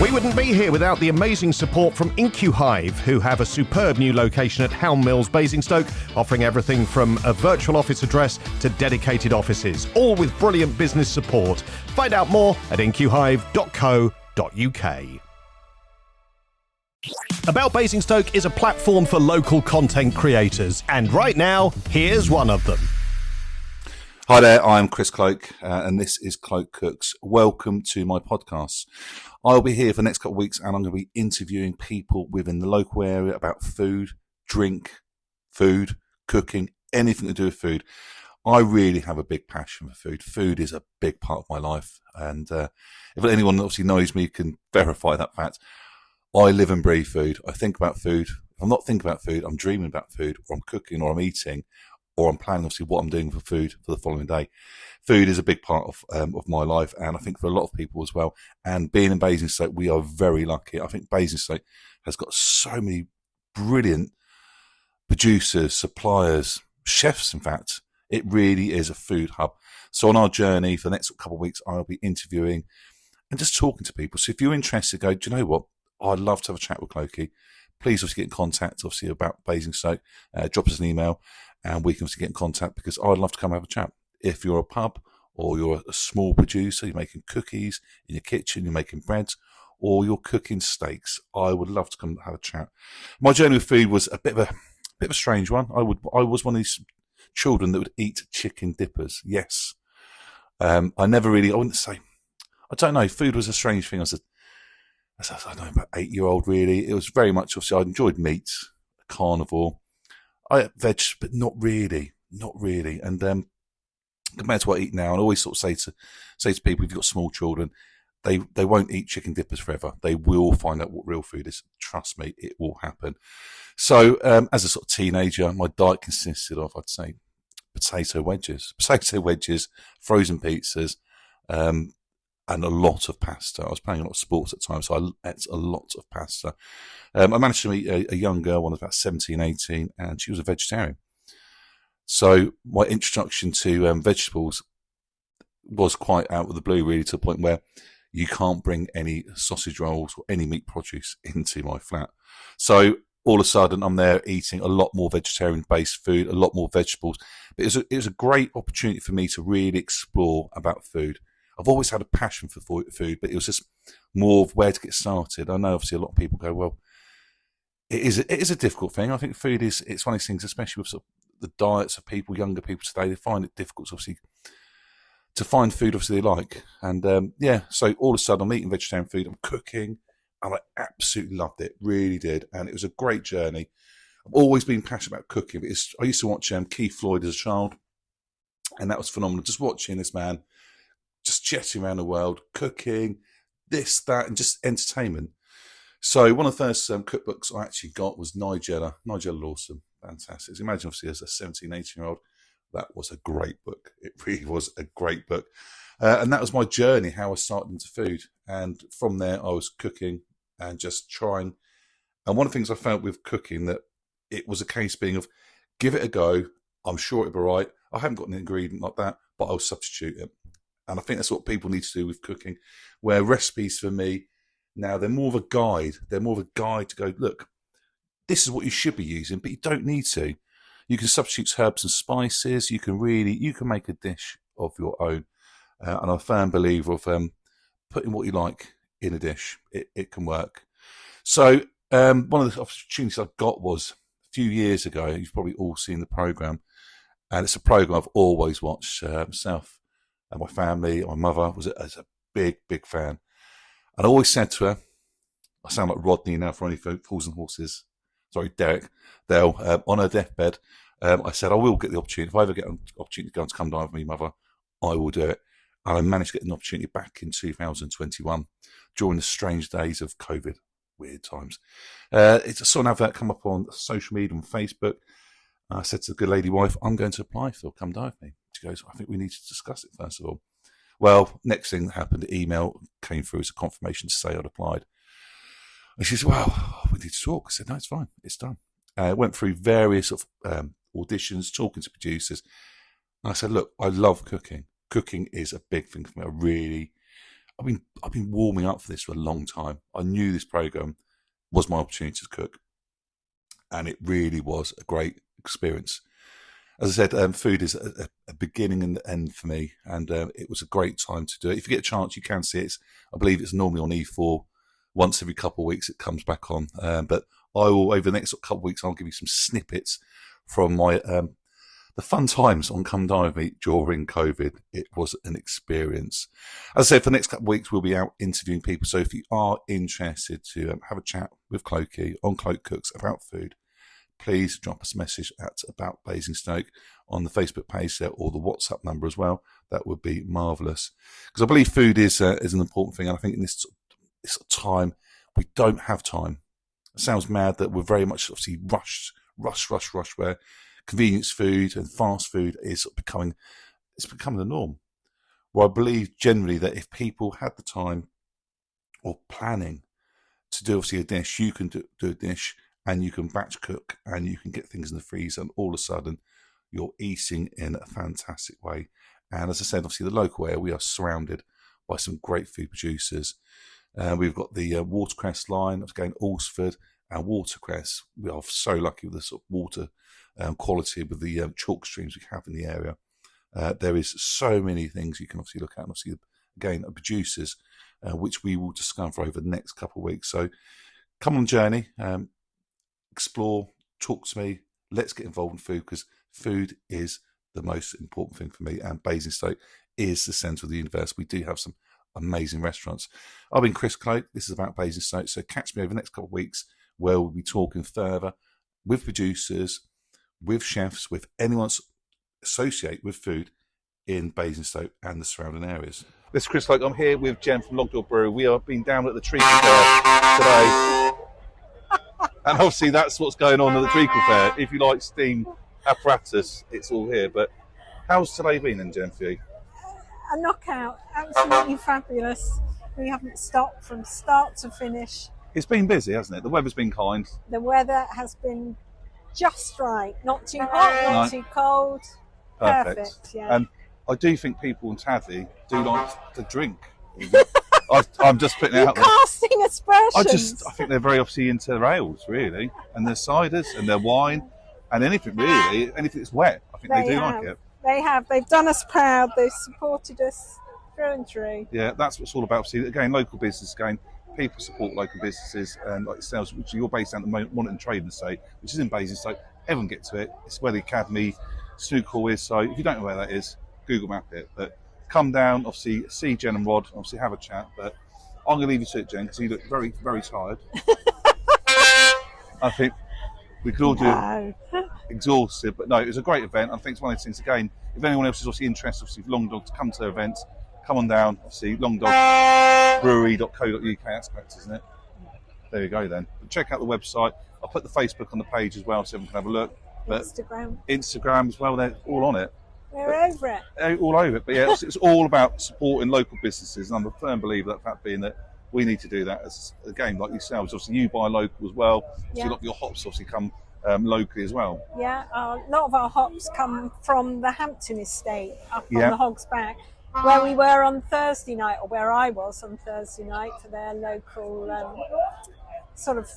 We wouldn't be here without the amazing support from IncuHive, who have a superb new location at Helm Mills, Basingstoke, offering everything from a virtual office address to dedicated offices, all with brilliant business support. Find out more at incuhive.co.uk. About Basingstoke is a platform for local content creators, and right now, here's one of them. Hi there, I'm Chris Cloke, and this is Cloke Cooks. Welcome to my podcast. I'll be here for the next couple of weeks, and I'm going to be interviewing people within the local area about food, drink, food, cooking, anything to do with food. I really have a big passion for food. Food is a big part of my life, and if anyone that obviously knows me can verify that fact. I live and breathe food. I think about food. If I'm not thinking about food, I'm dreaming about food, or I'm cooking, or I'm eating, or I'm planning obviously what I'm doing for food for the following day. Food is a big part of my life, and I think for a lot of people as well. And being in Basingstoke, we are very lucky. I think Basingstoke has got so many brilliant producers, suppliers, chefs, in fact. It really is a food hub. So on our journey for the next couple of weeks, I'll be interviewing and just talking to people. So if you're interested, go, do you know what? I'd love to have a chat with Cloke. Please obviously get in contact, obviously, about Basingstoke. Drop us an email and we can obviously get in contact, because I'd love to come have a chat. If you're a pub or you're a small producer, you're making cookies in your kitchen, you're making breads, or you're cooking steaks, I would love to come have a chat. My journey with food was a bit of a strange one. I was one of these children that would eat chicken dippers. Yes. I wouldn't say, I don't know, food was a strange thing. I don't know, about 8-year-old really. It was very much, obviously, I enjoyed meat, a carnivore. I ate veg, but not really. And compared to what I eat now, and I always sort of say to people, if you've got small children, they won't eat chicken dippers forever. They will find out what real food is. Trust me, it will happen. So as a sort of teenager, my diet consisted of, I'd say, potato wedges, frozen pizzas, and a lot of pasta. I was playing a lot of sports at times, so I ate a lot of pasta. I managed to meet a young girl, one of about 17, 18, and she was a vegetarian. So my introduction to vegetables was quite out of the blue, really, to the point where you can't bring any sausage rolls or any meat produce into my flat. So all of a sudden, I'm there eating a lot more vegetarian-based food, a lot more vegetables. But it was a great opportunity for me to really explore about food. I've always had a passion for food, but it was just more of where to get started. I know obviously a lot of people go, well, it is a difficult thing. I think food it's one of these things, especially with sort of the diets of people, younger people today, they find it difficult, obviously, to find food obviously they like. And so all of a sudden I'm eating vegetarian food, I'm cooking, and I absolutely loved it, really did. And it was a great journey. I've always been passionate about cooking. I used to watch Keith Floyd as a child, and that was phenomenal. Just watching this man just jetting around the world, cooking, this, that, and just entertainment. So one of the first cookbooks I actually got was Nigella Lawson. Fantastic. Imagine, obviously, as a 17, 18-year-old, that was a great book. It really was a great book. And that was my journey, how I started into food. And from there, I was cooking and just trying. And one of the things I found with cooking, that it was a case being of, give it a go. I'm sure it'll be right. I haven't got an ingredient like that, but I'll substitute it. And I think that's what people need to do with cooking, where recipes for me, now they're more of a guide. They're more of a guide to go, look, this is what you should be using, but you don't need to. You can substitute herbs and spices. You can make a dish of your own. And I'm a firm believer of putting what you like in a dish. It can work. So one of the opportunities I got was a few years ago. You've probably all seen the programme. And it's a programme I've always watched myself. And my family, my mother was a big, big fan. And I always said to her, I sound like Rodney now for Only Fools and Horses. Sorry, Derek Dale. On her deathbed, I said, I will get the opportunity. If I ever get an opportunity to go and Come Dine with me, mother, I will do it. And I managed to get an opportunity back in 2021 during the strange days of COVID. Weird times. I saw an advert come up on social media, on Facebook. I said to the good lady wife, I'm going to apply for Come Dine with me. She goes, I think we need to discuss it first of all. Well, next thing that happened, the email came through as a confirmation to say I'd applied. And she said, well, we need to talk. I said, no, it's fine. It's done. Went through various auditions, talking to producers. And I said, look, I love cooking. Cooking is a big thing for me. I've been warming up for this for a long time. I knew this program was my opportunity to cook, and it really was a great experience. As I said, food is a beginning and the end for me, and it was a great time to do it. If you get a chance, you can see it. I believe it's normally on E4. Once every couple of weeks, it comes back on. But I will, over the next couple of weeks, I'll give you some snippets from my the fun times on Come Dine with me during COVID. It was an experience. As I said, for the next couple of weeks, we'll be out interviewing people. So if you are interested to have a chat with Cloke on Cloke Cooks about food, please drop us a message at About Basingstoke on the Facebook page there, or the WhatsApp number as well. That would be marvellous. Because I believe food is an important thing. And I think in this time, we don't have time. It sounds mad that we're very much obviously rush, where convenience food and fast food is becoming the norm. Well, I believe generally that if people had the time or planning to do obviously a dish, you can do a dish, and you can batch cook, and you can get things in the freezer, and all of a sudden you're eating in a fantastic way. And as I said, obviously the local area, we are surrounded by some great food producers. We've got the watercress line that's going Alsford and watercress. We are so lucky with the sort of water quality with the chalk streams we have in the area. There is so many things you can obviously look at, and obviously again producers, which we will discover over the next couple of weeks. So come on journey, explore, talk to me. Let's get involved in food, because food is the most important thing for me, and Basingstoke is the centre of the universe. We do have some amazing restaurants. I've been Chris Cloke. This is About Basingstoke. So catch me over the next couple of weeks, where we'll be talking further with producers, with chefs, with anyone associated with food in Basingstoke and the surrounding areas. This is Chris Cloke. I'm here with Jen from Longdale Brewery. We have been down at the Treacle Fair today. And obviously that's what's going on at the Treacle Fair. If you like steam apparatus, it's all here. But how's today been then, Jen, for you? A knockout, absolutely fabulous. We haven't stopped from start to finish. It's been busy, hasn't it? The weather's been kind. The weather has been just right. Not too hot, not too cold. Perfect, yeah. And I do think people in Tadley do like to drink. I'm just putting it out there. Casting aspersions. I think they're very obviously into their ales, really, and their ciders and their wine, and anything really, anything that's wet. I think they do like it. They have. They've done us proud. They've supported us through and through. Yeah, that's what it's all about. See, again, local business. Again, people support local businesses, and like yourselves, which you're based down at the moment, Monitoring Trading Estate, which is in Basingstoke. Everyone gets to it. It's where the Academy Snooker Hall is. So if you don't know where that is, Google Map it. But come down, obviously, see Jen and Rod, obviously have a chat. But I'm going to leave you to it, Jen, because you look very, very tired. I think we could all do exhausted, but no, it was a great event. I think it's one of those things, again, if anyone else is obviously interested, obviously, for Long Dog to come to their events, come on down, obviously, longdogbrewery.co.uk, that's correct, isn't it? There you go then. But check out the website. I'll put the Facebook on the page as well, so everyone can have a look. But Instagram as well, they're all on it. We're over it. All over it. But yeah, it's all about supporting local businesses, and I'm a firm believer that fact being that we need to do that as, again, like yourselves. Obviously, you buy local as well. So a lot of your hops obviously come locally as well. Yeah, a lot of our hops come from the Hampton estate up on the Hog's Back, where we were on Thursday night, or where I was on Thursday night for their local sort of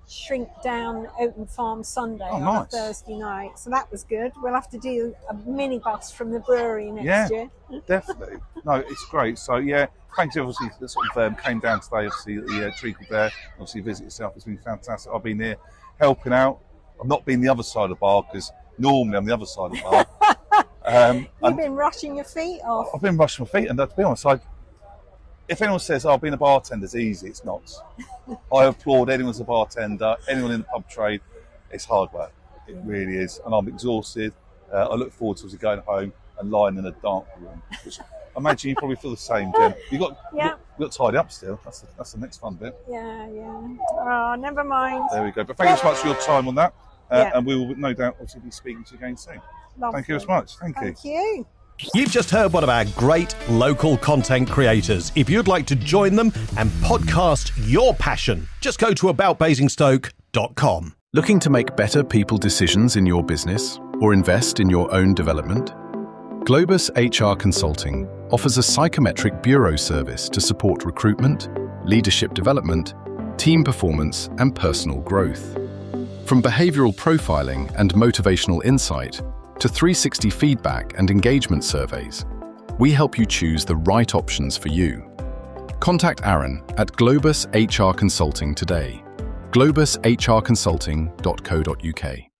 shrink down open farm Sunday on a Thursday night. So that was good. We'll have to do a mini bus from the brewery next year. Definitely. No, it's great. So yeah, thank you obviously that sort of came down today, obviously at the Treacle Fair, obviously visit yourself. It's been fantastic. I've been here helping out. I've not been the other side of the bar, because normally I'm the other side of the bar. You've been rushing your feet off. I've been rushing my feet, and to be honest, if anyone says, "Oh, being a bartender is easy," it's not. I applaud anyone as a bartender, anyone in the pub trade. It's hard work. It really is. And I'm exhausted. I look forward to going home and lying in a dark room, which I imagine you probably feel the same, Jen. You got tidy up still. That's the next fun bit. Yeah. Oh, never mind. There we go. But thank you so much for your time on that. And we will no doubt obviously be speaking to you again soon. Lovely. Thank you so much. Thank you. You've just heard one of our great local content creators. If you'd like to join them and podcast your passion, just go to aboutbasingstoke.com. Looking to make better people decisions in your business or invest in your own development? Globus HR Consulting offers a psychometric bureau service to support recruitment, leadership development, team performance, and personal growth. From behavioral profiling and motivational insight to 360 feedback and engagement surveys, we help you choose the right options for you. Contact Aaron at Globus HR Consulting today. globushrconsulting.co.uk